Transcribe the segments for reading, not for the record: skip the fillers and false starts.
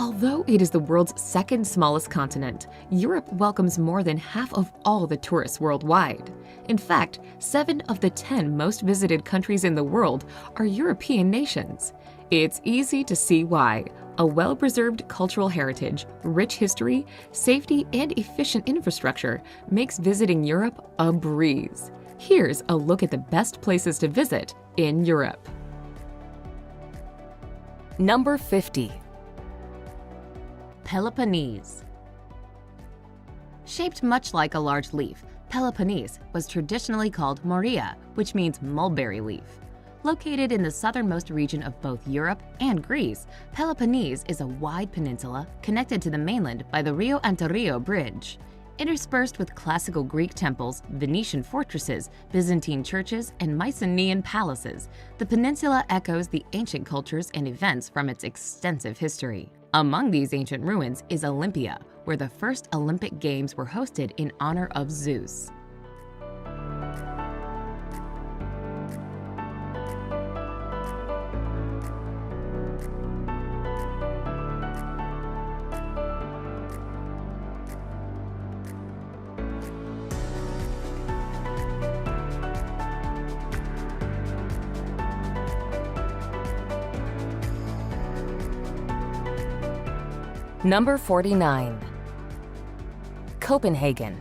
Although it is the world's second smallest continent, Europe welcomes more than half of all the tourists worldwide. In fact, 7 of the 10 most visited countries in the world are European nations. It's easy to see why. A well-preserved cultural heritage, rich history, safety, and efficient infrastructure makes visiting Europe a breeze. Here's a look at the best places to visit in Europe. Number 50. Peloponnese. Shaped much like a large leaf, Peloponnese was traditionally called Morea, which means mulberry leaf. Located in the southernmost region of both Europe and Greece, Peloponnese is a wide peninsula connected to the mainland by the Rio Antirrio Bridge. Interspersed with classical Greek temples, Venetian fortresses, Byzantine churches, and Mycenaean palaces, the peninsula echoes the ancient cultures and events from its extensive history. Among these ancient ruins is Olympia, where the first Olympic Games were hosted in honor of Zeus. Number 49. Copenhagen.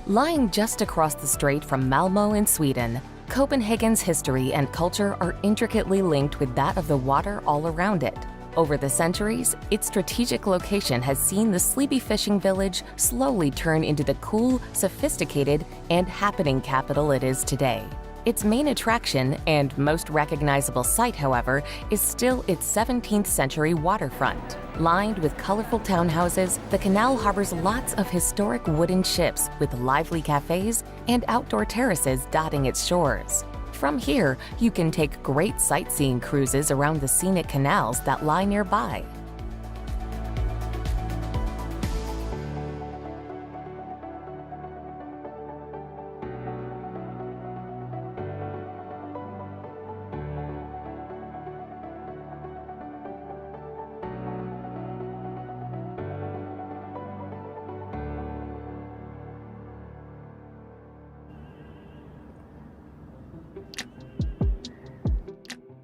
Lying just across the strait from Malmo in Sweden, Copenhagen's history and culture are intricately linked with that of the water all around it. Over the centuries, its strategic location has seen the sleepy fishing village slowly turn into the cool, sophisticated, and happening capital it is today. Its main attraction and most recognizable site, however, is still its 17th century waterfront. Lined with colorful townhouses, the canal harbors lots of historic wooden ships with lively cafes and outdoor terraces dotting its shores. From here, you can take great sightseeing cruises around the scenic canals that lie nearby.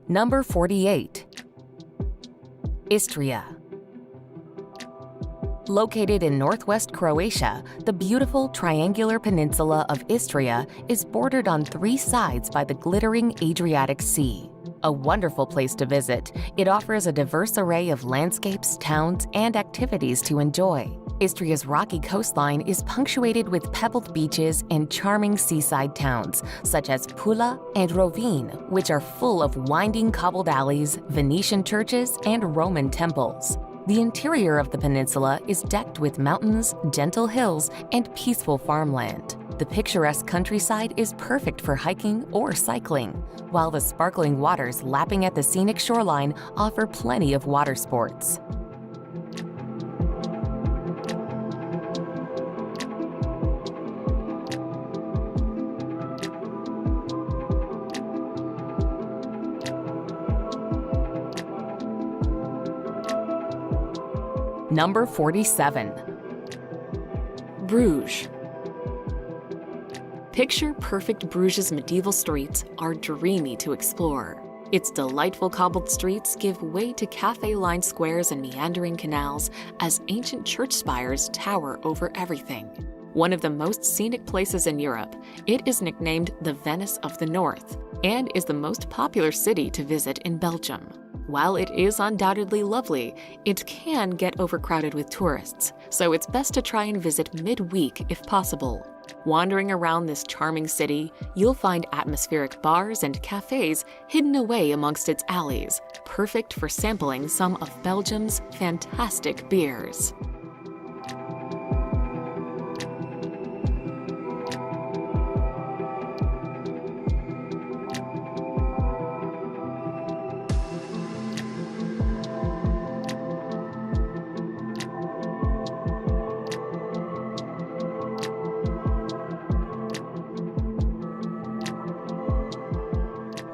Number 48. Istria. Located in northwest Croatia, the beautiful triangular peninsula of Istria is bordered on 3 sides by the glittering Adriatic Sea. A wonderful place to visit, it offers a diverse array of landscapes, towns, and activities to enjoy. Istria's rocky coastline is punctuated with pebbled beaches and charming seaside towns, such as Pula and Rovinj, which are full of winding cobbled alleys, Venetian churches, and Roman temples. The interior of the peninsula is decked with mountains, gentle hills, and peaceful farmland. The picturesque countryside is perfect for hiking or cycling, while the sparkling waters lapping at the scenic shoreline offer plenty of water sports. Number 47. Bruges. Picture-perfect Bruges' medieval streets are dreamy to explore. Its delightful cobbled streets give way to cafe-lined squares and meandering canals as ancient church spires tower over everything. One of the most scenic places in Europe, it is nicknamed the Venice of the North and is the most popular city to visit in Belgium. While it is undoubtedly lovely, it can get overcrowded with tourists, so it's best to try and visit midweek if possible. Wandering around this charming city, you'll find atmospheric bars and cafes hidden away amongst its alleys, perfect for sampling some of Belgium's fantastic beers.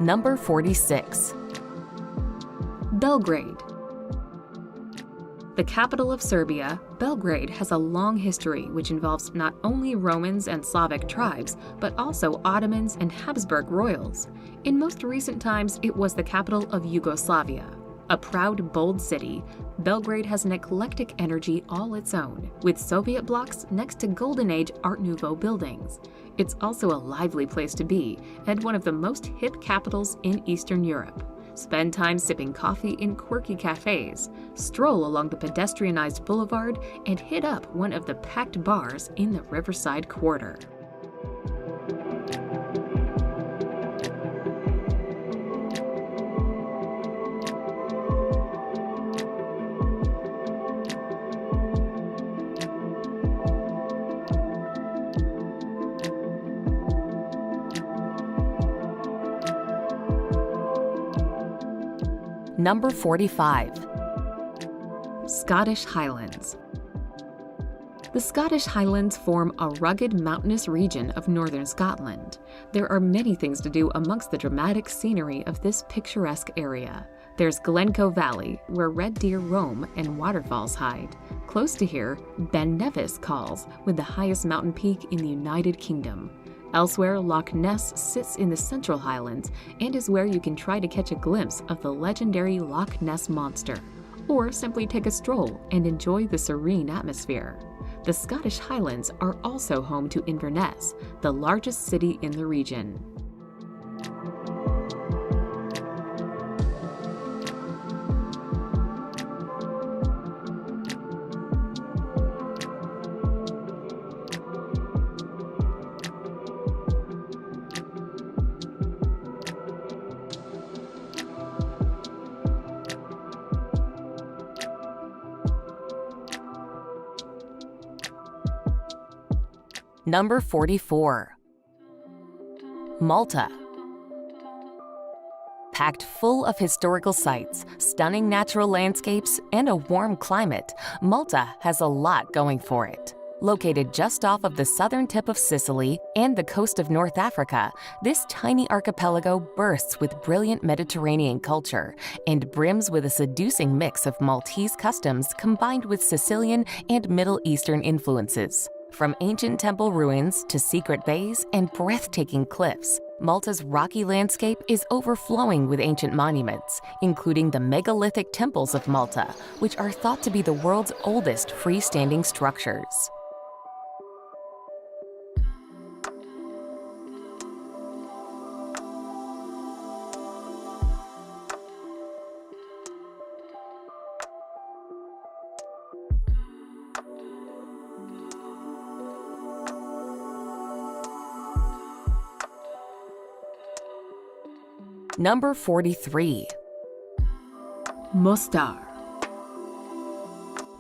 Number 46. Belgrade. The capital of Serbia, Belgrade has a long history which involves not only Romans and Slavic tribes, but also Ottomans and Habsburg royals. In most recent times, it was the capital of Yugoslavia. A proud, bold city, Belgrade has an eclectic energy all its own, with Soviet blocks next to Golden Age Art Nouveau buildings. It's also a lively place to be, and one of the most hip capitals in Eastern Europe. Spend time sipping coffee in quirky cafes, stroll along the pedestrianized boulevard, and hit up one of the packed bars in the Riverside Quarter. Number 45. Scottish Highlands. The Scottish Highlands form a rugged mountainous region of northern Scotland. There are many things to do amongst the dramatic scenery of this picturesque area. There's Glencoe Valley, where red deer roam and waterfalls hide. Close to here, Ben Nevis calls, with the highest mountain peak in the United Kingdom. Elsewhere, Loch Ness sits in the Central Highlands and is where you can try to catch a glimpse of the legendary Loch Ness Monster, or simply take a stroll and enjoy the serene atmosphere. The Scottish Highlands are also home to Inverness, the largest city in the region. Number 44. Malta. Packed full of historical sites, stunning natural landscapes, and a warm climate, Malta has a lot going for it. Located just off of the southern tip of Sicily and the coast of North Africa, this tiny archipelago bursts with brilliant Mediterranean culture and brims with a seducing mix of Maltese customs combined with Sicilian and Middle Eastern influences. From ancient temple ruins to secret bays and breathtaking cliffs, Malta's rocky landscape is overflowing with ancient monuments, including the megalithic temples of Malta, which are thought to be the world's oldest freestanding structures. Number 43. Mostar.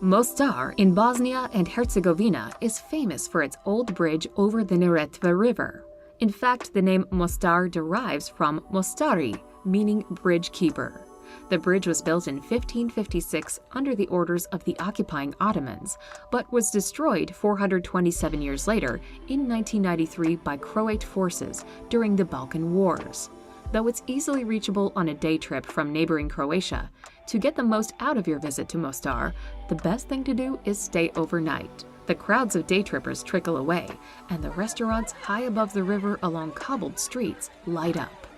Mostar in Bosnia and Herzegovina is famous for its old bridge over the Neretva River. In fact, the name Mostar derives from Mostari, meaning bridge keeper. The bridge was built in 1556 under the orders of the occupying Ottomans, but was destroyed 427 years later in 1993 by Croat forces during the Balkan Wars. Though it's easily reachable on a day trip from neighboring Croatia, to get the most out of your visit to Mostar, the best thing to do is stay overnight. The crowds of day trippers trickle away, and the restaurants high above the river along cobbled streets light up.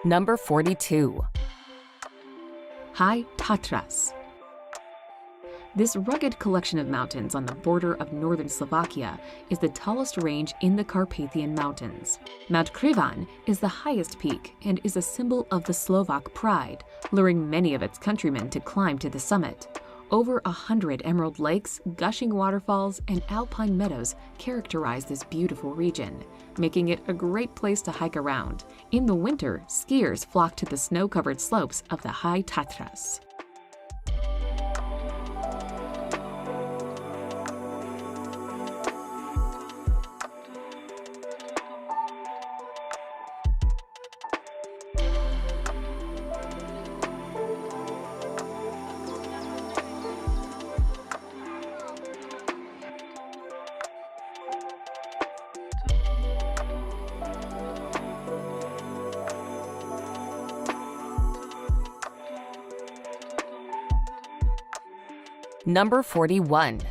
Number 42. High Tatras. This rugged collection of mountains on the border of northern Slovakia is the tallest range in the Carpathian Mountains. Mount Krivan is the highest peak and is a symbol of the Slovak pride, luring many of its countrymen to climb to the summit. Over 100 emerald lakes, gushing waterfalls, and alpine meadows characterize this beautiful region, making it a great place to hike around. In the winter, skiers flock to the snow-covered slopes of the High Tatras. Number 41.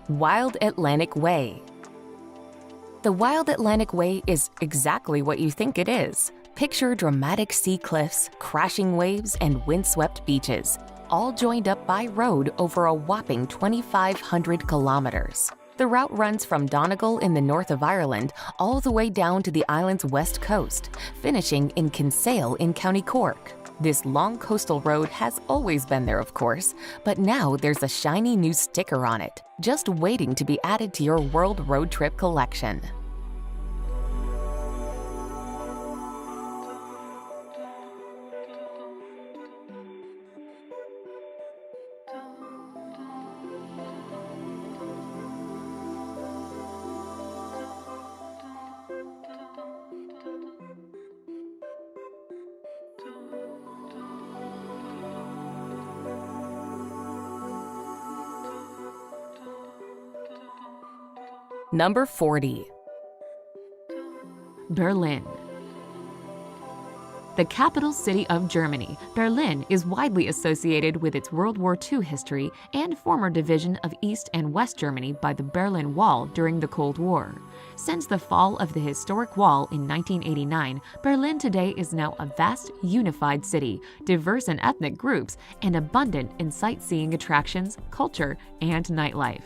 Wild Atlantic Way. The Wild Atlantic Way is exactly what you think it is. Picture dramatic sea cliffs, crashing waves, and windswept beaches, all joined up by road over a whopping 2,500 kilometers. The route runs from Donegal in the north of Ireland all the way down to the island's west coast, finishing in Kinsale in County Cork. This long coastal road has always been there, of course, but now there's a shiny new sticker on it, just waiting to be added to your World Road Trip collection. Number 40. Berlin. The capital city of Germany, Berlin is widely associated with its World War II history and former division of East and West Germany by the Berlin Wall during the Cold War. Since the fall of the historic wall in 1989, Berlin today is now a vast, unified city, diverse in ethnic groups, and abundant in sightseeing attractions, culture, and nightlife.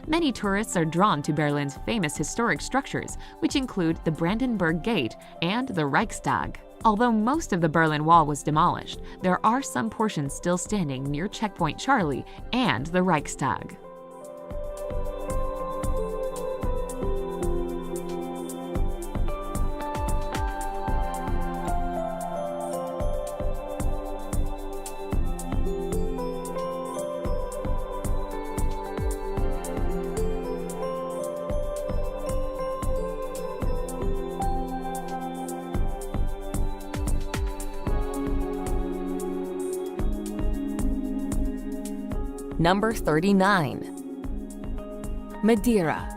Many tourists are drawn to Berlin's famous historic structures, which include the Brandenburg Gate and the Reichstag. Although most of the Berlin Wall was demolished, there are some portions still standing near Checkpoint Charlie and the Reichstag. Number 39. Madeira.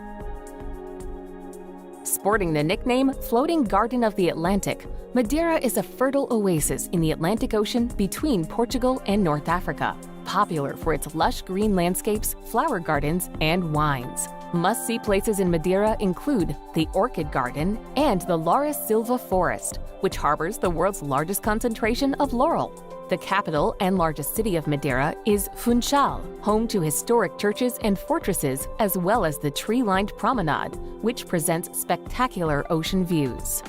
Sporting the nickname Floating Garden of the Atlantic, Madeira is a fertile oasis in the Atlantic Ocean between Portugal and North Africa, popular for its lush green landscapes, flower gardens, and wines. Must-see places in Madeira include the Orchid Garden and the Laura Silva Forest, which harbors the world's largest concentration of laurel. The capital and largest city of Madeira is Funchal, home to historic churches and fortresses, as well as the tree-lined promenade, which presents spectacular ocean views.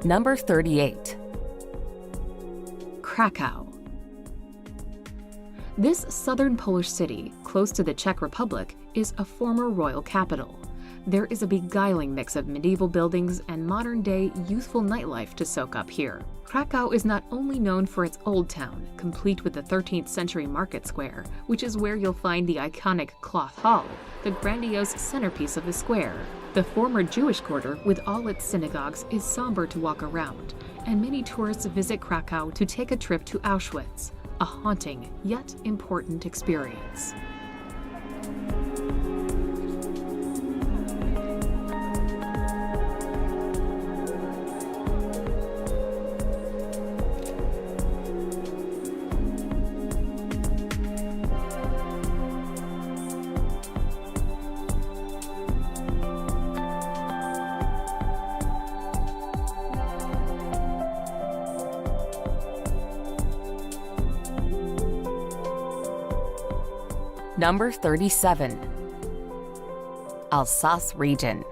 Number 38. Krakow. This southern Polish city, close to the Czech Republic, is a former royal capital. There is a beguiling mix of medieval buildings and modern-day youthful nightlife to soak up here. Krakow is not only known for its old town, complete with the 13th century market square, which is where you'll find the iconic Cloth Hall, the grandiose centerpiece of the square. The former Jewish quarter, with all its synagogues, is somber to walk around, and many tourists visit Krakow to take a trip to Auschwitz, a haunting yet important experience. Number 37. Alsace region.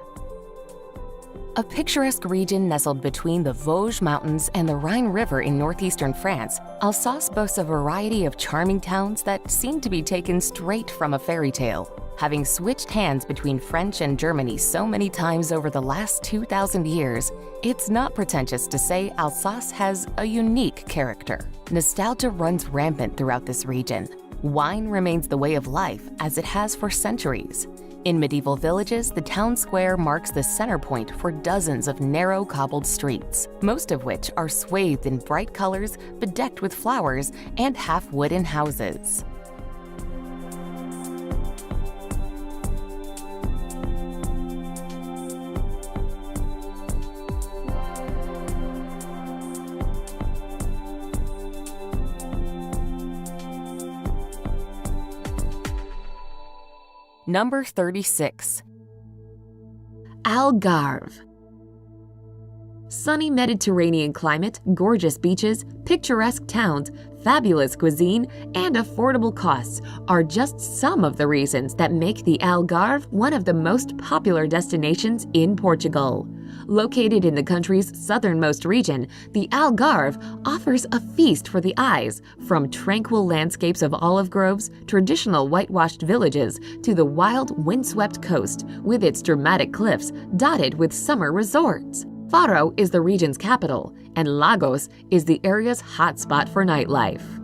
A picturesque region nestled between the Vosges Mountains and the Rhine River in northeastern France, Alsace boasts a variety of charming towns that seem to be taken straight from a fairy tale. Having switched hands between French and Germany so many times over the last 2,000 years, it's not pretentious to say Alsace has a unique character. Nostalgia runs rampant throughout this region. Wine remains the way of life as it has for centuries. In medieval villages, the town square marks the center point for dozens of narrow cobbled streets, most of which are swathed in bright colors, bedecked with flowers, and half-wooden houses. Number 36. Algarve. Sunny Mediterranean climate, gorgeous beaches, picturesque towns, fabulous cuisine, and affordable costs are just some of the reasons that make the Algarve one of the most popular destinations in Portugal. Located in the country's southernmost region, the Algarve offers a feast for the eyes, from tranquil landscapes of olive groves, traditional whitewashed villages, to the wild, windswept coast with its dramatic cliffs dotted with summer resorts. Faro is the region's capital, and Lagos is the area's hotspot for nightlife.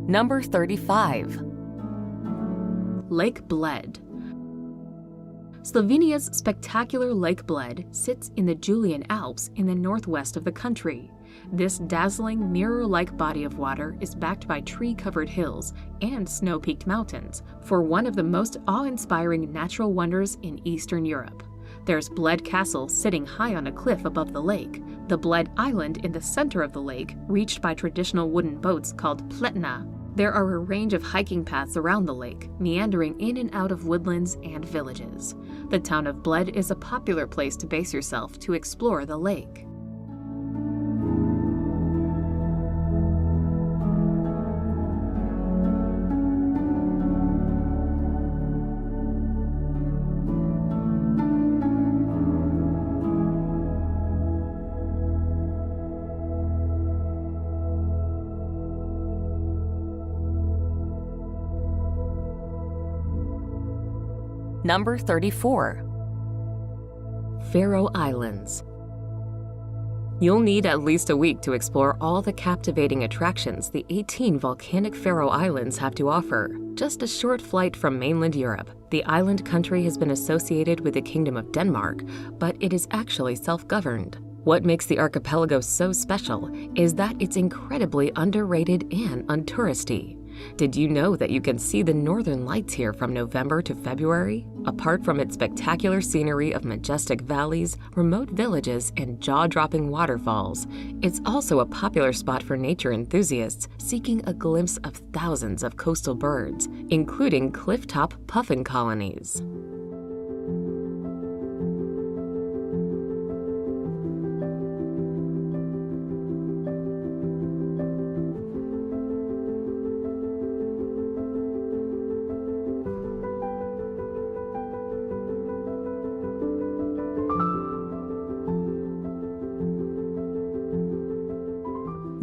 Number 35. Lake Bled. Slovenia's spectacular Lake Bled sits in the Julian Alps in the northwest of the country. This dazzling, mirror-like body of water is backed by tree-covered hills and snow-peaked mountains for one of the most awe-inspiring natural wonders in Eastern Europe. There's Bled Castle sitting high on a cliff above the lake, the Bled Island in the center of the lake, reached by traditional wooden boats called pletna. There are a range of hiking paths around the lake, meandering in and out of woodlands and villages. The town of Bled is a popular place to base yourself to explore the lake. Number 34. Faroe Islands. You'll need at least a week to explore all the captivating attractions the 18 volcanic Faroe Islands have to offer. Just a short flight from mainland Europe, the island country has been associated with the Kingdom of Denmark, but it is actually self-governed. What makes the archipelago so special is that it's incredibly underrated and untouristy. Did you know that you can see the northern lights here from November to February? Apart from its spectacular scenery of majestic valleys, remote villages, and jaw-dropping waterfalls, it's also a popular spot for nature enthusiasts seeking a glimpse of thousands of coastal birds, including cliff-top puffin colonies.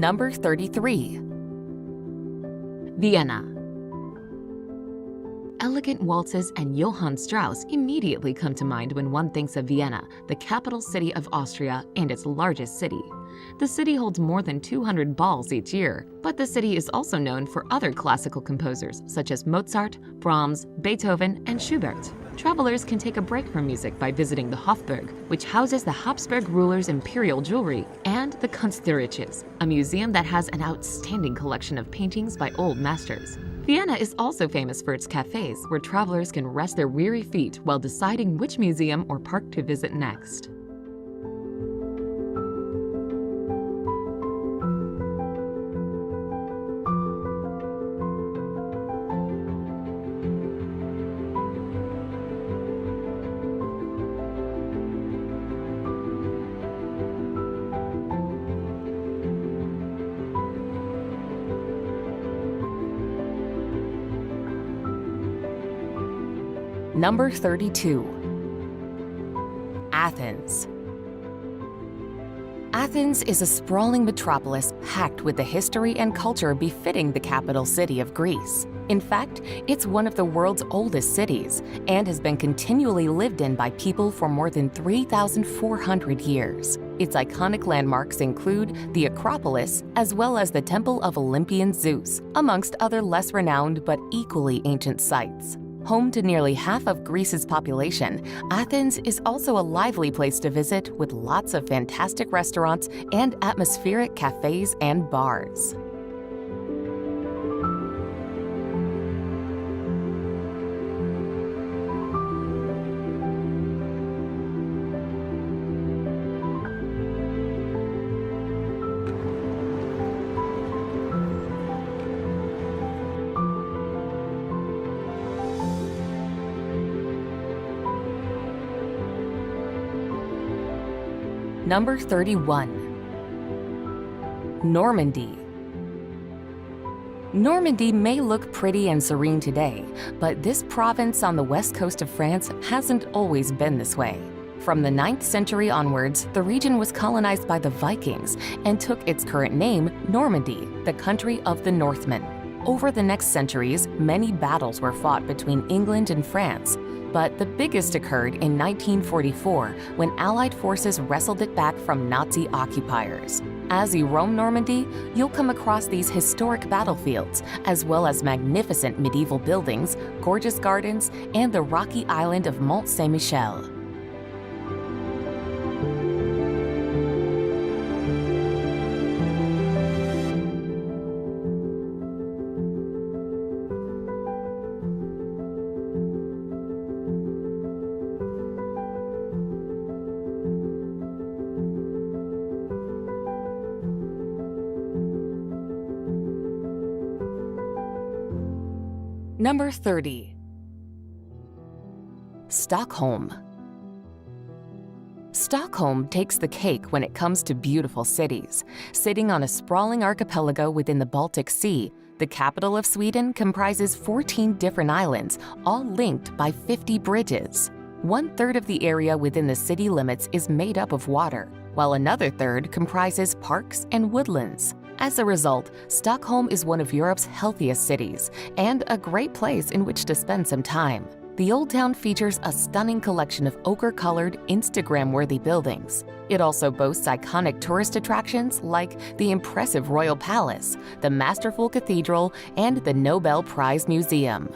Number 33. Vienna. Elegant waltzes and Johann Strauss immediately come to mind when one thinks of Vienna, the capital city of Austria and its largest city. The city holds more than 200 balls each year, but the city is also known for other classical composers such as Mozart, Brahms, Beethoven, and Schubert. Travelers can take a break from music by visiting the Hofburg, which houses the Habsburg rulers' imperial jewelry, and the Kunstgerätschis, a museum that has an outstanding collection of paintings by old masters. Vienna is also famous for its cafes, where travelers can rest their weary feet while deciding which museum or park to visit next. Number 32. Athens. Athens is a sprawling metropolis packed with the history and culture befitting the capital city of Greece. In fact, it's one of the world's oldest cities and has been continually lived in by people for more than 3,400 years. Its iconic landmarks include the Acropolis as well as the Temple of Olympian Zeus, amongst other less renowned but equally ancient sites. Home to nearly half of Greece's population, Athens is also a lively place to visit with lots of fantastic restaurants and atmospheric cafes and bars. Number 31. Normandy. Normandy may look pretty and serene today, but this province on the west coast of France hasn't always been this way. From the 9th century onwards, the region was colonized by the Vikings and took its current name, Normandy, the country of the Northmen. Over the next centuries, many battles were fought between England and France, but the biggest occurred in 1944 when Allied forces wrestled it back from Nazi occupiers. As you roam Normandy, you'll come across these historic battlefields, as well as magnificent medieval buildings, gorgeous gardens, and the rocky island of Mont Saint-Michel. Number 30. Stockholm. Stockholm takes the cake when it comes to beautiful cities. Sitting on a sprawling archipelago within the Baltic Sea, the capital of Sweden comprises 14 different islands, all linked by 50 bridges. 1/3 of the area within the city limits is made up of water, while another third comprises parks and woodlands. As a result, Stockholm is one of Europe's healthiest cities and a great place in which to spend some time. The Old Town features a stunning collection of ochre-colored, Instagram-worthy buildings. It also boasts iconic tourist attractions like the impressive Royal Palace, the masterful cathedral, and the Nobel Prize Museum.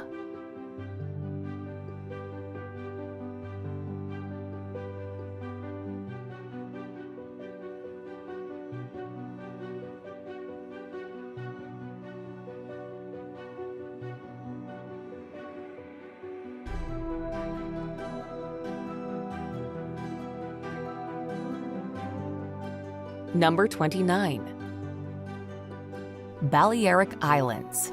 Number 29. Balearic Islands.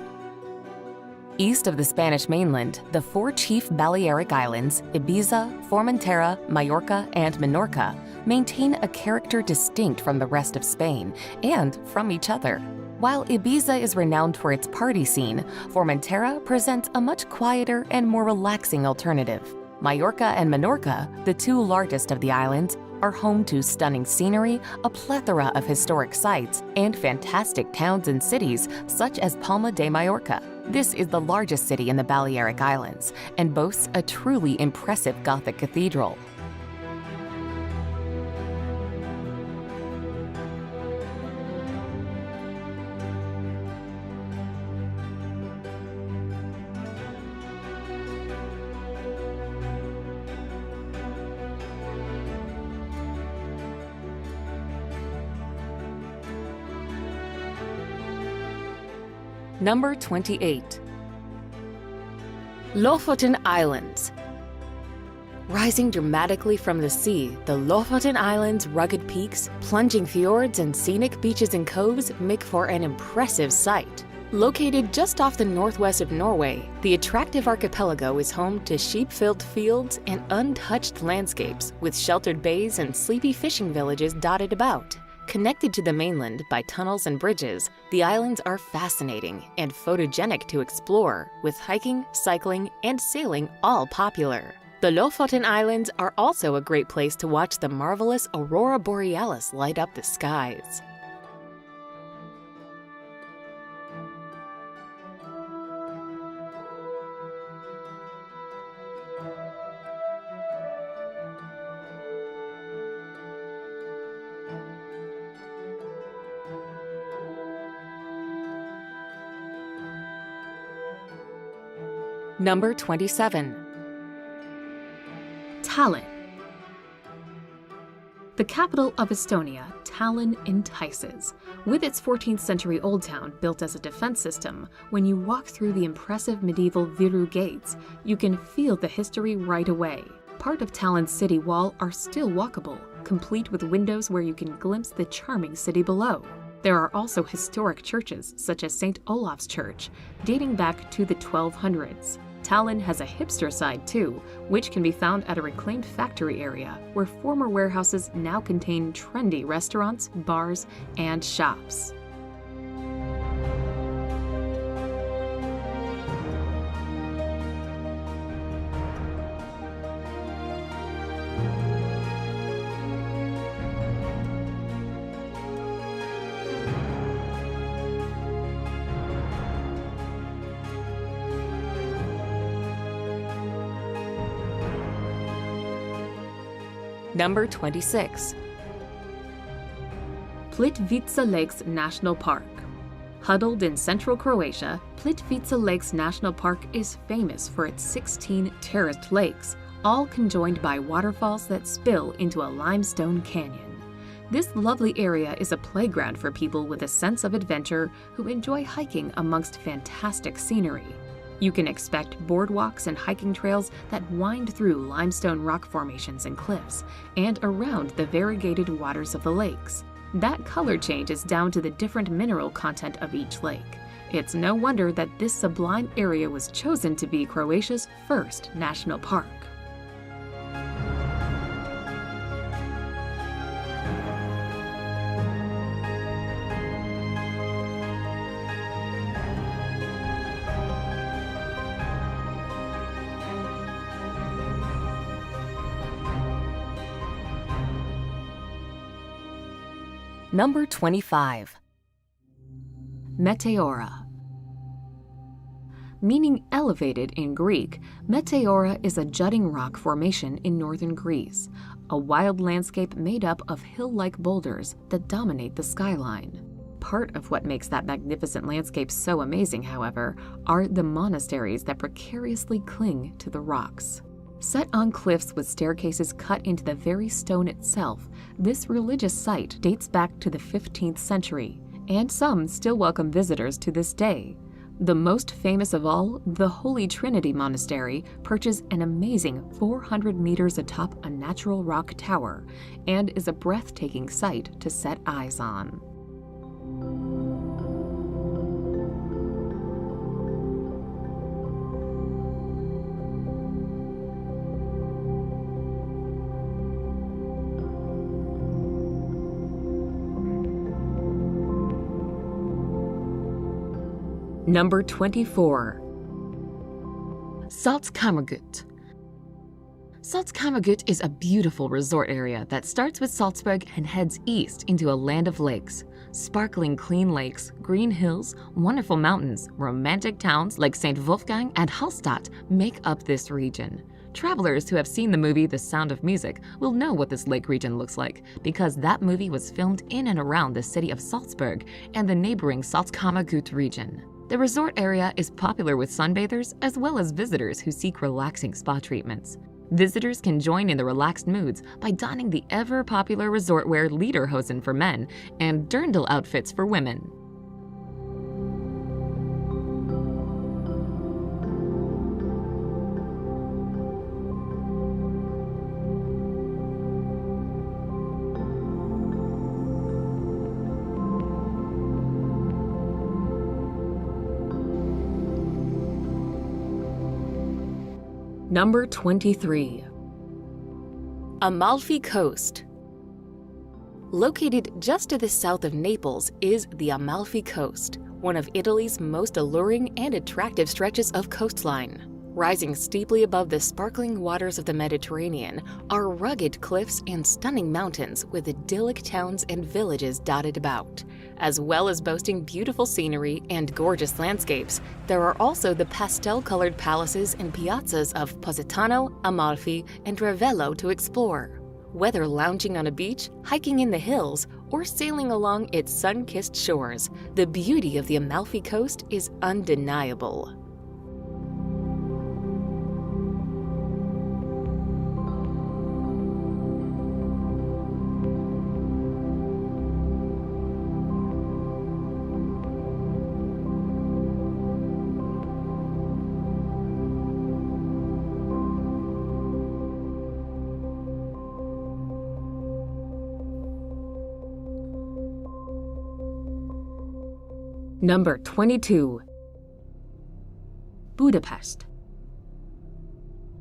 East of the Spanish mainland, the 4 chief Balearic Islands, Ibiza, Formentera, Majorca, and Menorca, maintain a character distinct from the rest of Spain and from each other. While Ibiza is renowned for its party scene, Formentera presents a much quieter and more relaxing alternative. Majorca and Menorca, the 2 largest of the islands, are home to stunning scenery, a plethora of historic sites, and fantastic towns and cities such as Palma de Mallorca. This is the largest city in the Balearic Islands and boasts a truly impressive Gothic cathedral. Number 28. Lofoten Islands. Rising dramatically from the sea, the Lofoten Islands' rugged peaks, plunging fjords, and scenic beaches and coves make for an impressive sight. Located just off the northwest of Norway, the attractive archipelago is home to sheep-filled fields and untouched landscapes with sheltered bays and sleepy fishing villages dotted about. Connected to the mainland by tunnels and bridges, the islands are fascinating and photogenic to explore, with hiking, cycling, and sailing all popular. The Lofoten Islands are also a great place to watch the marvelous aurora borealis light up the skies. Number 27. Tallinn. The capital of Estonia, Tallinn entices. With its 14th century old town built as a defense system, when you walk through the impressive medieval Viru gates, you can feel the history right away. Part of Tallinn's city wall are still walkable, complete with windows where you can glimpse the charming city below. There are also historic churches, such as St. Olaf's Church, dating back to the 1200s. Tallinn has a hipster side too, which can be found at a reclaimed factory area where former warehouses now contain trendy restaurants, bars, and shops. Number 26. Plitvice Lakes National Park. Huddled in central Croatia, Plitvice Lakes National Park is famous for its 16 terraced lakes, all conjoined by waterfalls that spill into a limestone canyon. This lovely area is a playground for people with a sense of adventure who enjoy hiking amongst fantastic scenery. You can expect boardwalks and hiking trails that wind through limestone rock formations and cliffs, and around the variegated waters of the lakes. That color change is down to the different mineral content of each lake. It's no wonder that this sublime area was chosen to be Croatia's first national park. Number 25. Meteora. Meaning elevated in Greek, Meteora is a jutting rock formation in northern Greece, a wild landscape made up of hill-like boulders that dominate the skyline. Part of what makes that magnificent landscape so amazing, however, are the monasteries that precariously cling to the rocks. Set on cliffs with staircases cut into the very stone itself, this religious site dates back to the 15th century, and some still welcome visitors to this day. The most famous of all, the Holy Trinity Monastery, perches an amazing 400 meters atop a natural rock tower and is a breathtaking sight to set eyes on. Number 24. Salzkammergut. Salzkammergut is a beautiful resort area that starts with Salzburg and heads east into a land of lakes. Sparkling clean lakes, green hills, wonderful mountains, romantic towns like St. Wolfgang and Hallstatt make up this region. Travelers who have seen the movie The Sound of Music will know what this lake region looks like, because that movie was filmed in and around the city of Salzburg and the neighboring Salzkammergut region. The resort area is popular with sunbathers as well as visitors who seek relaxing spa treatments. Visitors can join in the relaxed moods by donning the ever-popular resort wear lederhosen for men and dirndl outfits for women. Number 23. Amalfi Coast. Located just to the south of Naples is the Amalfi Coast, one of Italy's most alluring and attractive stretches of coastline. Rising steeply above the sparkling waters of the Mediterranean are rugged cliffs and stunning mountains with idyllic towns and villages dotted about. As well as boasting beautiful scenery and gorgeous landscapes, there are also the pastel-colored palaces and piazzas of Positano, Amalfi, and Ravello to explore. Whether lounging on a beach, hiking in the hills, or sailing along its sun-kissed shores, the beauty of the Amalfi Coast is undeniable. Number 22. Budapest.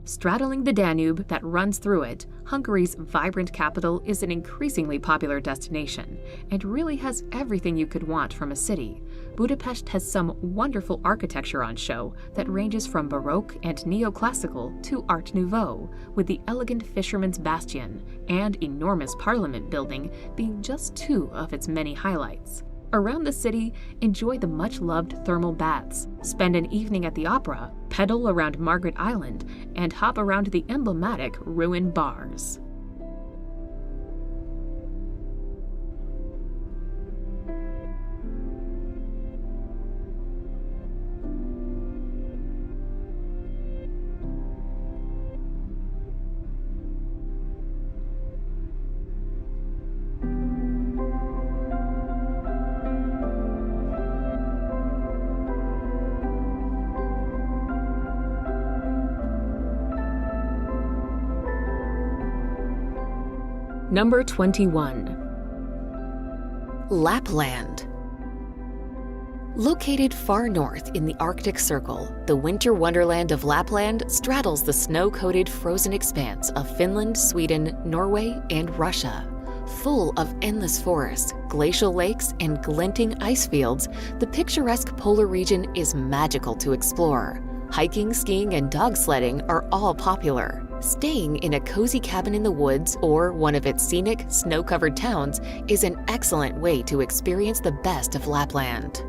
Straddling the Danube that runs through it, Hungary's vibrant capital is an increasingly popular destination and really has everything you could want from a city. Budapest has some wonderful architecture on show that ranges from Baroque and Neoclassical to Art Nouveau, with the elegant Fisherman's Bastion and enormous Parliament building being just two of its many highlights. Around the city, enjoy the much-loved thermal baths, spend an evening at the opera, pedal around Margaret Island, and hop around the emblematic ruined bars. Number 21. Lapland. Located far north in the Arctic Circle, the winter wonderland of Lapland straddles the snow-coated frozen expanse of Finland, Sweden, Norway, and Russia. Full of endless forests, glacial lakes, and glinting ice fields, the picturesque polar region is magical to explore. Hiking, skiing, and dog sledding are all popular. Staying in a cozy cabin in the woods or one of its scenic, snow-covered towns is an excellent way to experience the best of Lapland.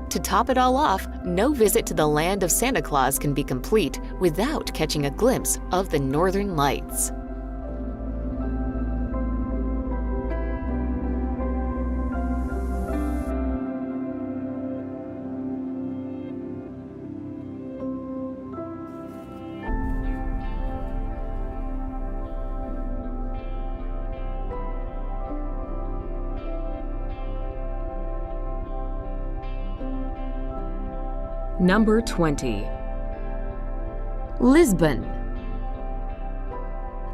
To top it all off, no visit to the land of Santa Claus can be complete without catching a glimpse of the Northern Lights. Number 20. Lisbon.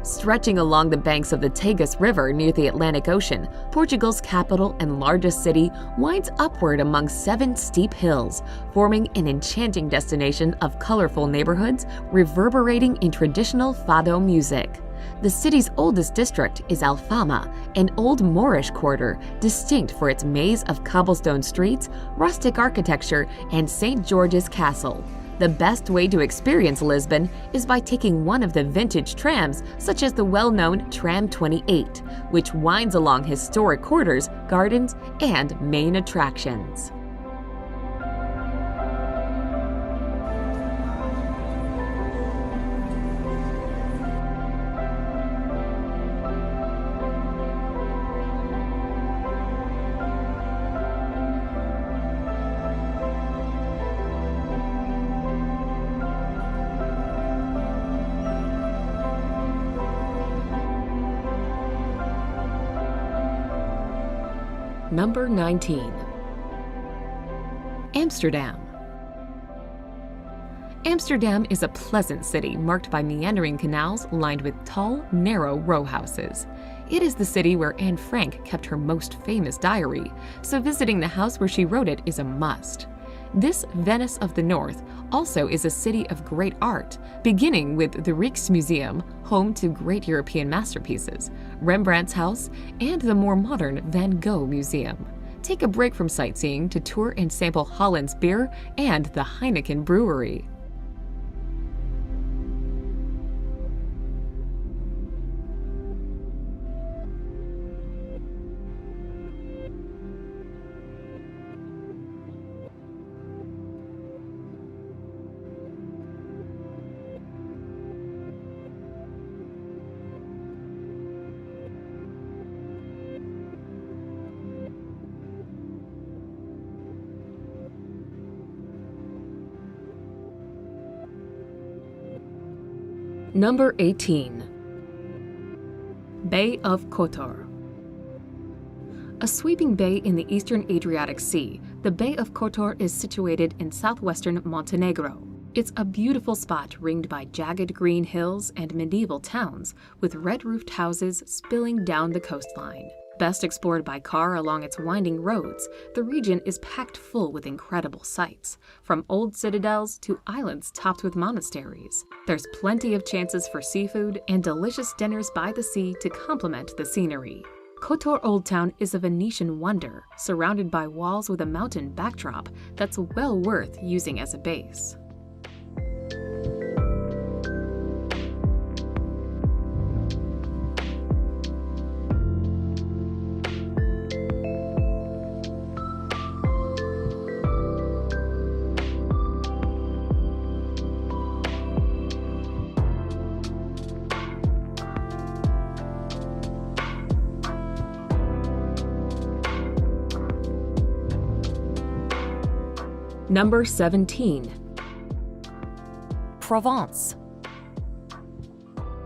Stretching along the banks of the Tagus River near the Atlantic Ocean, Portugal's capital and largest city winds upward among 7 steep hills, forming an enchanting destination of colorful neighborhoods reverberating in traditional fado music. The city's oldest district is Alfama, an old Moorish quarter distinct for its maze of cobblestone streets, rustic architecture, and St. George's Castle. The best way to experience Lisbon is by taking one of the vintage trams, such as the well-known Tram 28, which winds along historic quarters, gardens, and main attractions. Number 19. Amsterdam. Amsterdam is a pleasant city marked by meandering canals lined with tall, narrow row houses. It is the city where Anne Frank kept her most famous diary, so visiting the house where she wrote it is a must. This Venice of the North also is a city of great art, beginning with the Rijksmuseum, home to great European masterpieces, Rembrandt's house, and the more modern Van Gogh Museum. Take a break from sightseeing to tour and sample Holland's beer and the Heineken Brewery. Number 18. Bay of Kotor. A sweeping bay in the eastern Adriatic Sea, the Bay of Kotor is situated in southwestern Montenegro. It's a beautiful spot ringed by jagged green hills and medieval towns, with red-roofed houses spilling down the coastline. Best explored by car along its winding roads, the region is packed full with incredible sights, from old citadels to islands topped with monasteries. There's plenty of chances for seafood and delicious dinners by the sea to complement the scenery. Kotor Old Town is a Venetian wonder, surrounded by walls with a mountain backdrop that's well worth using as a base. Number 17. Provence.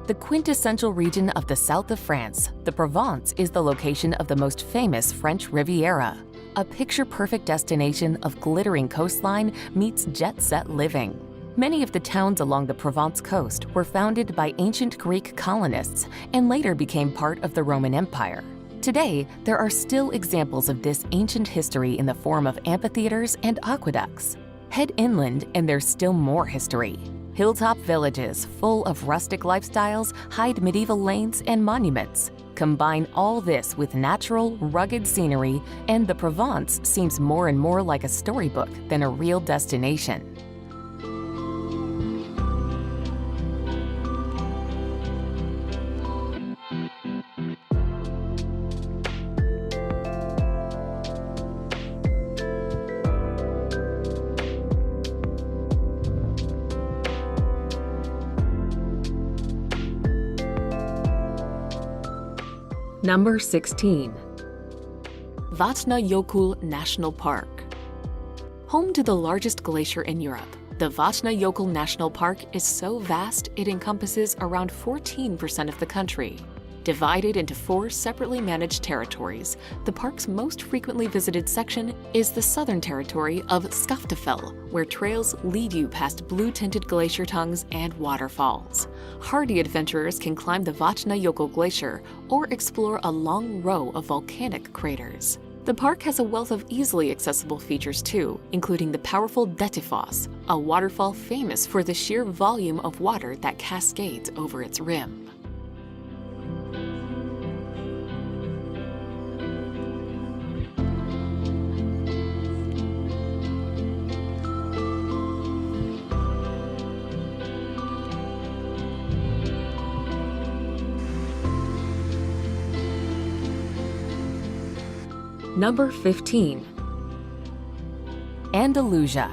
The quintessential region of the south of France, the Provence is the location of the most famous French Riviera, a picture-perfect destination of glittering coastline meets jet-set living. Many of the towns along the Provence coast were founded by ancient Greek colonists and later became part of the Roman Empire. Today, there are still examples of this ancient history in the form of amphitheaters and aqueducts. Head inland and there's still more history. Hilltop villages full of rustic lifestyles hide medieval lanes and monuments. Combine all this with natural, rugged scenery, and the Provence seems more and more like a storybook than a real destination. Number 16. Vatnajökull National Park. Home to the largest glacier in Europe, the Vatnajökull National Park is so vast it encompasses around 14% of the country. Divided into 4 separately managed territories, the park's most frequently visited section is the southern territory of Skaftafell, where trails lead you past blue-tinted glacier tongues and waterfalls. Hardy adventurers can climb the Vatnajökull Glacier or explore a long row of volcanic craters. The park has a wealth of easily accessible features too, including the powerful Dettifoss, a waterfall famous for the sheer volume of water that cascades over its rim. Number 15. Andalusia.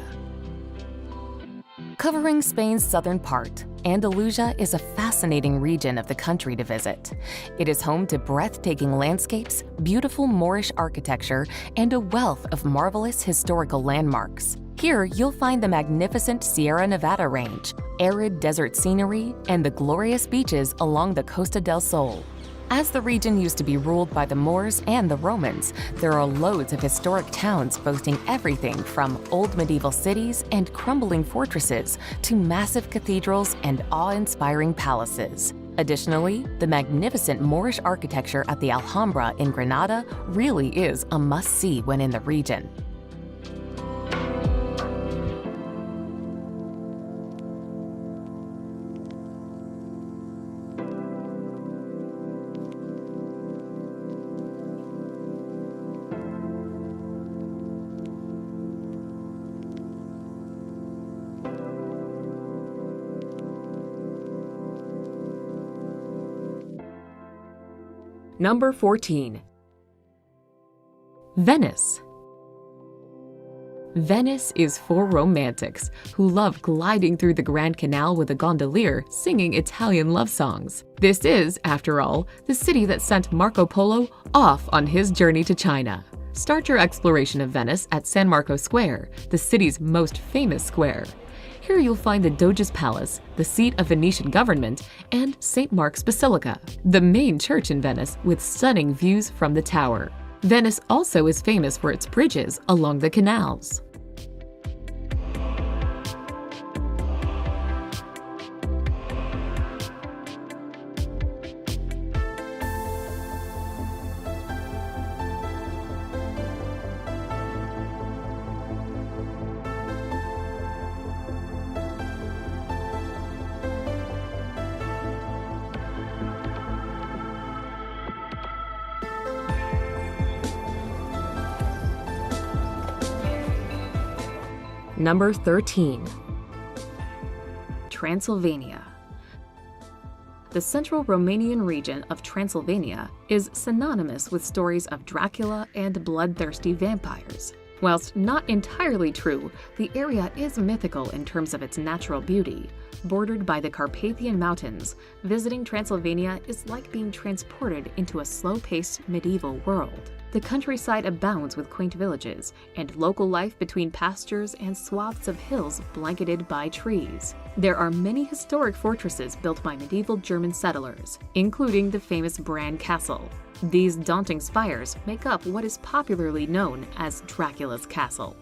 Covering Spain's southern part, Andalusia is a fascinating region of the country to visit. It is home to breathtaking landscapes, beautiful Moorish architecture, and a wealth of marvelous historical landmarks. Here, you'll find the magnificent Sierra Nevada range, arid desert scenery, and the glorious beaches along the Costa del Sol. As the region used to be ruled by the Moors and the Romans, there are loads of historic towns boasting everything from old medieval cities and crumbling fortresses to massive cathedrals and awe-inspiring palaces. Additionally, the magnificent Moorish architecture at the Alhambra in Granada really is a must-see when in the region. Number 14. Venice. Venice is for romantics who love gliding through the Grand Canal with a gondolier singing Italian love songs. This is, after all, the city that sent Marco Polo off on his journey to China. Start your exploration of Venice at San Marco Square, the city's most famous square. Here you'll find the Doge's Palace, the seat of Venetian government, and St. Mark's Basilica, the main church in Venice with stunning views from the tower. Venice also is famous for its bridges along the canals. Number 13. Transylvania. The central Romanian region of Transylvania is synonymous with stories of Dracula and bloodthirsty vampires. Whilst not entirely true, the area is mythical in terms of its natural beauty. Bordered by the Carpathian Mountains, visiting Transylvania is like being transported into a slow-paced medieval world. The countryside abounds with quaint villages and local life between pastures and swaths of hills blanketed by trees. There are many historic fortresses built by medieval German settlers, including the famous Bran Castle. These daunting spires make up what is popularly known as Dracula's Castle.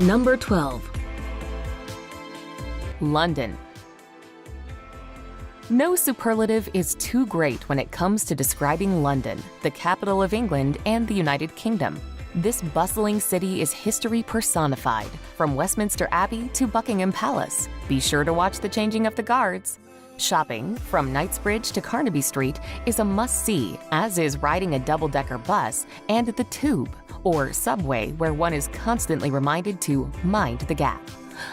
Number 12. London. No superlative is too great when it comes to describing London, the capital of England and the United Kingdom. This bustling city is history personified, from Westminster Abbey to Buckingham Palace. Be sure to watch the changing of the guards. Shopping, from Knightsbridge to Carnaby Street, is a must-see, as is riding a double-decker bus and the Tube, or subway, where one is constantly reminded to mind the gap.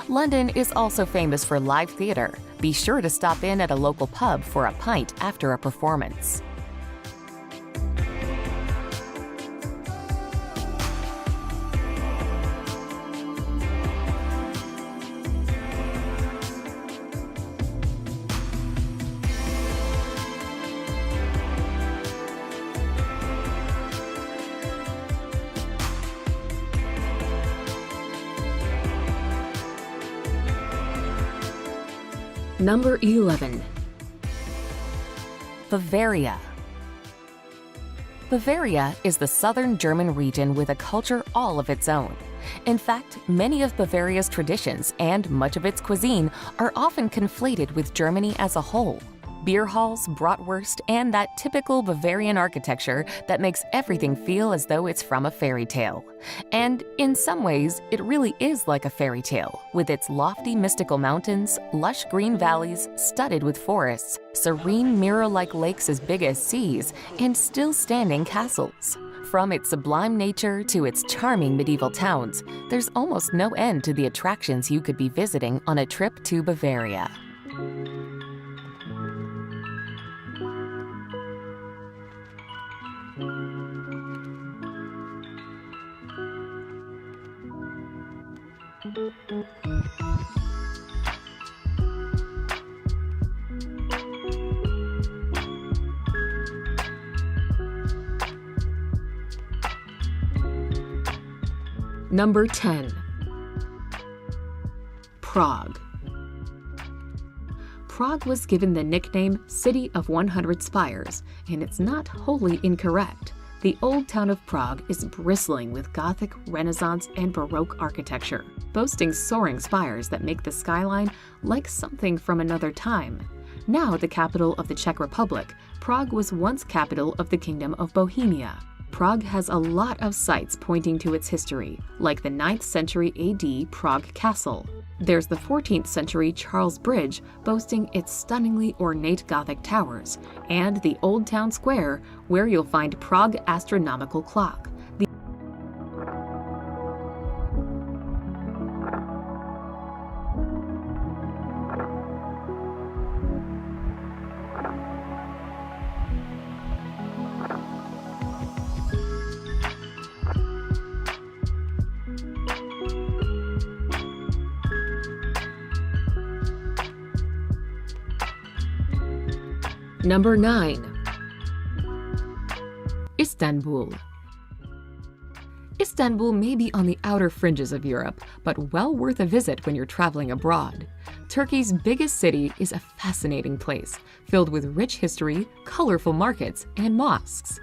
London is also famous for live theater. Be sure to stop in at a local pub for a pint after a performance. Number 11. Bavaria. Bavaria is the southern German region with a culture all of its own. In fact, many of Bavaria's traditions and much of its cuisine are often conflated with Germany as a whole. Beer halls, bratwurst, and that typical Bavarian architecture that makes everything feel as though it's from a fairy tale. And in some ways, it really is like a fairy tale, with its lofty mystical mountains, lush green valleys studded with forests, serene mirror-like lakes as big as seas, and still-standing castles. From its sublime nature to its charming medieval towns, there's almost no end to the attractions you could be visiting on a trip to Bavaria. Number 10. Prague. Prague was given the nickname City of 100 Spires, and it's not wholly incorrect. The old town of Prague is bristling with Gothic, Renaissance, and Baroque architecture, boasting soaring spires that make the skyline like something from another time. Now the capital of the Czech Republic, Prague was once capital of the Kingdom of Bohemia. Prague has a lot of sites pointing to its history, like the 9th century AD Prague Castle. There's the 14th century Charles Bridge, boasting its stunningly ornate Gothic towers, and the Old Town Square, where you'll find Prague Astronomical Clock. Number 9. Istanbul. Istanbul may be on the outer fringes of Europe, but well worth a visit when you're traveling abroad. Turkey's biggest city is a fascinating place, filled with rich history, colorful markets, and mosques.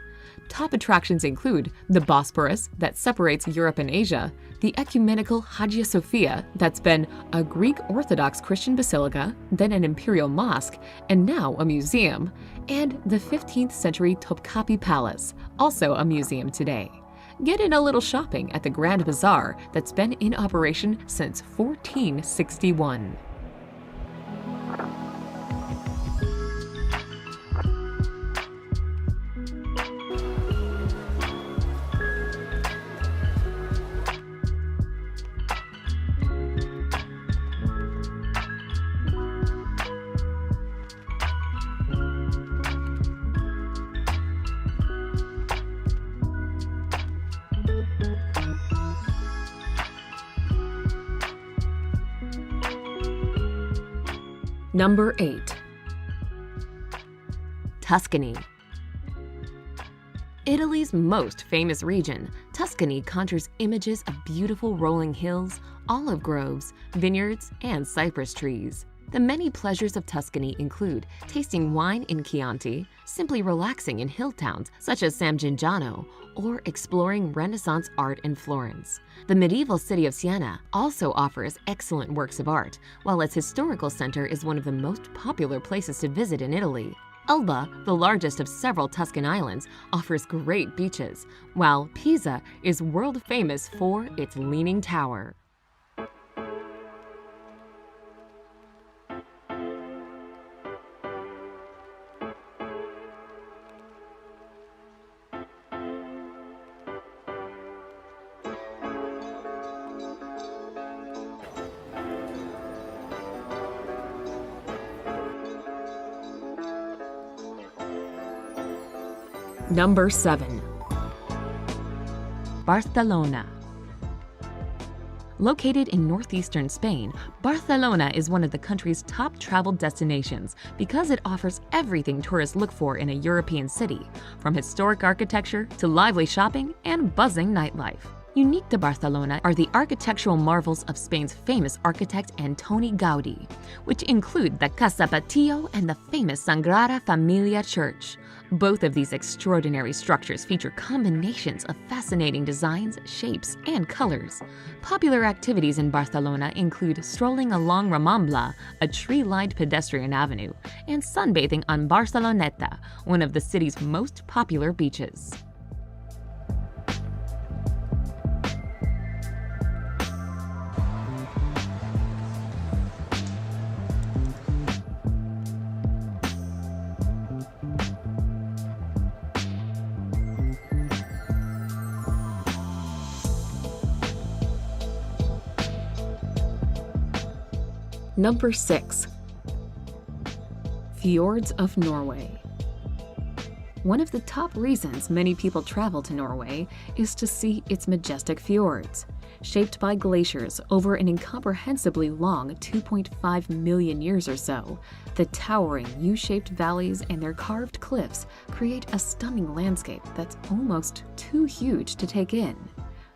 Top attractions include the Bosporus that separates Europe and Asia, the ecumenical Hagia Sophia that's been a Greek Orthodox Christian basilica, then an imperial mosque, and now a museum, and the 15th century Topkapi Palace, also a museum today. Get in a little shopping at the Grand Bazaar that's been in operation since 1461. Number 8. Tuscany. Italy's most famous region, Tuscany conjures images of beautiful rolling hills, olive groves, vineyards, and cypress trees. The many pleasures of Tuscany include tasting wine in Chianti, simply relaxing in hill towns such as San Gimignano, or exploring Renaissance art in Florence. The medieval city of Siena also offers excellent works of art, while its historical center is one of the most popular places to visit in Italy. Elba, the largest of several Tuscan islands, offers great beaches, while Pisa is world famous for its Leaning Tower. Number 7. Barcelona. Located in northeastern Spain, Barcelona is one of the country's top travel destinations because it offers everything tourists look for in a European city, from historic architecture to lively shopping and buzzing nightlife. Unique to Barcelona are the architectural marvels of Spain's famous architect Antoni Gaudí, which include the Casa Batlló and the famous Sagrada Familia Church. Both of these extraordinary structures feature combinations of fascinating designs, shapes, and colors. Popular activities in Barcelona include strolling along Rambla, a tree-lined pedestrian avenue, and sunbathing on Barceloneta, one of the city's most popular beaches. Number 6. Fjords of Norway. One of the top reasons many people travel to Norway is to see its majestic fjords. Shaped by glaciers over an incomprehensibly long 2.5 million years or so, the towering U-shaped valleys and their carved cliffs create a stunning landscape that's almost too huge to take in.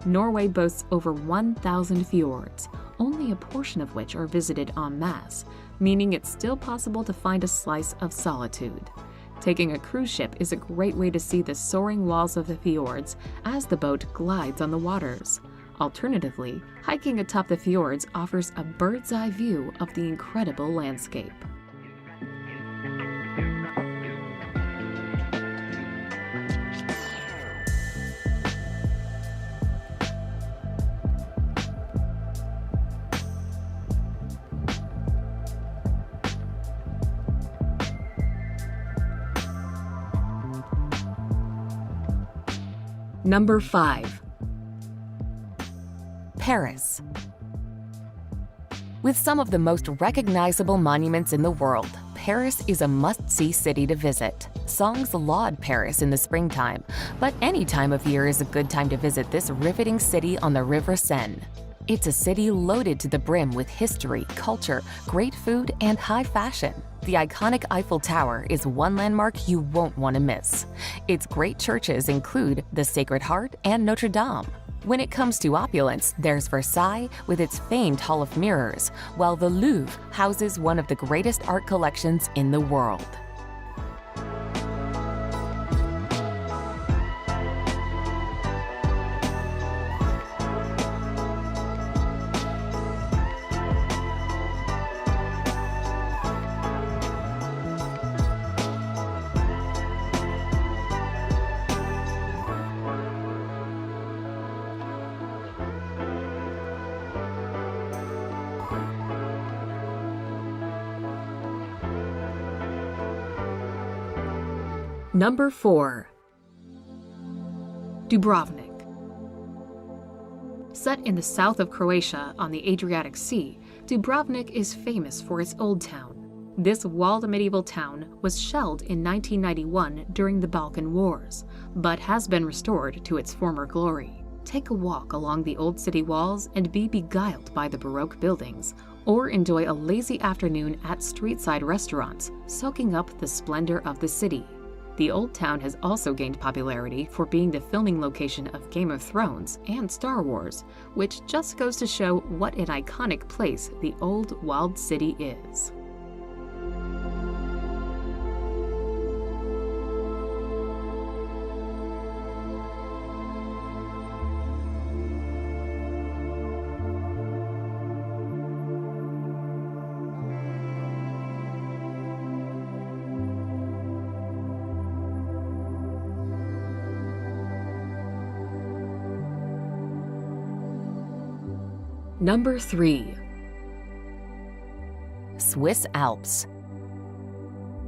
Norway boasts over 1,000 fjords, only a portion of which are visited en masse, meaning it's still possible to find a slice of solitude. Taking a cruise ship is a great way to see the soaring walls of the fjords as the boat glides on the waters. Alternatively, hiking atop the fjords offers a bird's-eye view of the incredible landscape. Number 5. Paris. With some of the most recognizable monuments in the world, Paris is a must-see city to visit. Songs laud Paris in the springtime, but any time of year is a good time to visit this riveting city on the River Seine. It's a city loaded to the brim with history, culture, great food, and high fashion. The iconic Eiffel Tower is one landmark you won't want to miss. Its great churches include the Sacred Heart and Notre Dame. When it comes to opulence, there's Versailles with its famed Hall of Mirrors, while the Louvre houses one of the greatest art collections in the world. Number 4. Dubrovnik. Set in the south of Croatia on the Adriatic Sea, Dubrovnik is famous for its old town. This walled medieval town was shelled in 1991 during the Balkan Wars, but has been restored to its former glory. Take a walk along the old city walls and be beguiled by the Baroque buildings, or enjoy a lazy afternoon at street-side restaurants, soaking up the splendor of the city. The Old Town has also gained popularity for being the filming location of Game of Thrones and Star Wars, which just goes to show what an iconic place the old walled city is. Number 3. Swiss Alps.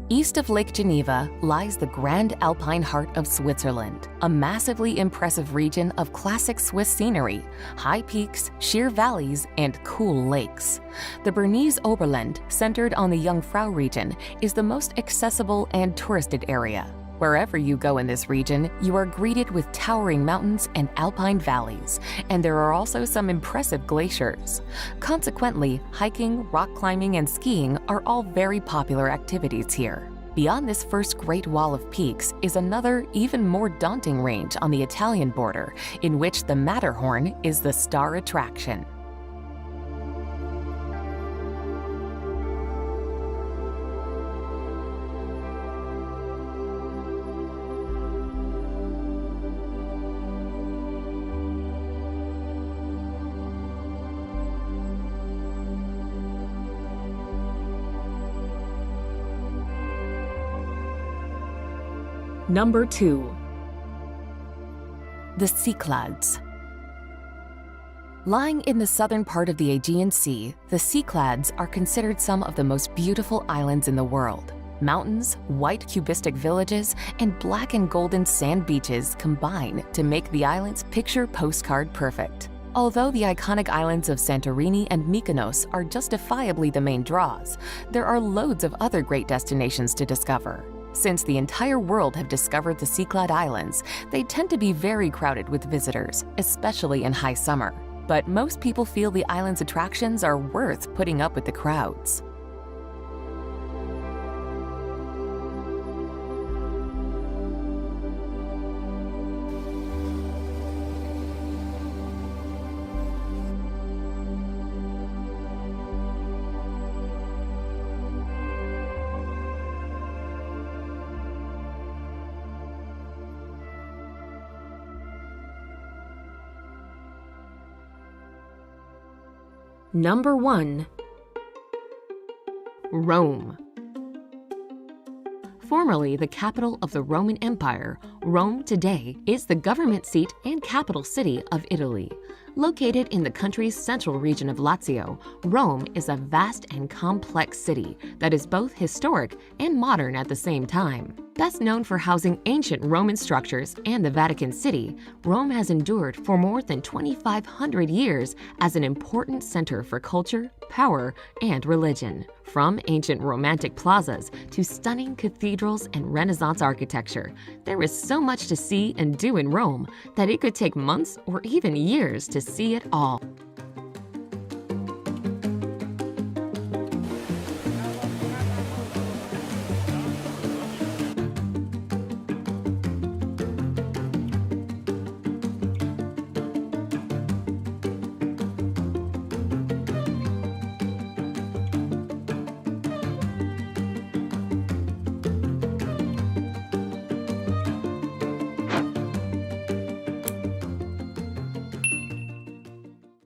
East of Lake Geneva lies the Grand Alpine heart of Switzerland, a massively impressive region of classic Swiss scenery, high peaks, sheer valleys, and cool lakes. The Bernese Oberland, centered on the Jungfrau region, is the most accessible and touristed area. Wherever you go in this region, you are greeted with towering mountains and alpine valleys, and there are also some impressive glaciers. Consequently, hiking, rock climbing, and skiing are all very popular activities here. Beyond this first great wall of peaks is another, even more daunting range on the Italian border, in which the Matterhorn is the star attraction. Number 2. The Cyclades. Lying in the southern part of the Aegean Sea, the Cyclades are considered some of the most beautiful islands in the world. Mountains, white cubistic villages, and black and golden sand beaches combine to make the islands picture postcard perfect. Although the iconic islands of Santorini and Mykonos are justifiably the main draws, there are loads of other great destinations to discover. Since the entire world have discovered the Cyclade Islands, they tend to be very crowded with visitors, especially in high summer. But most people feel the island's attractions are worth putting up with the crowds. Number 1. Rome. Formerly the capital of the Roman Empire, Rome today is the government seat and capital city of Italy. Located in the country's central region of Lazio, Rome is a vast and complex city that is both historic and modern at the same time. Best known for housing ancient Roman structures and the Vatican City, Rome has endured for more than 2,500 years as an important center for culture, power, and religion. From ancient romantic plazas to stunning cathedrals and Renaissance architecture, there is so much to see and do in Rome that it could take months or even years to see it all.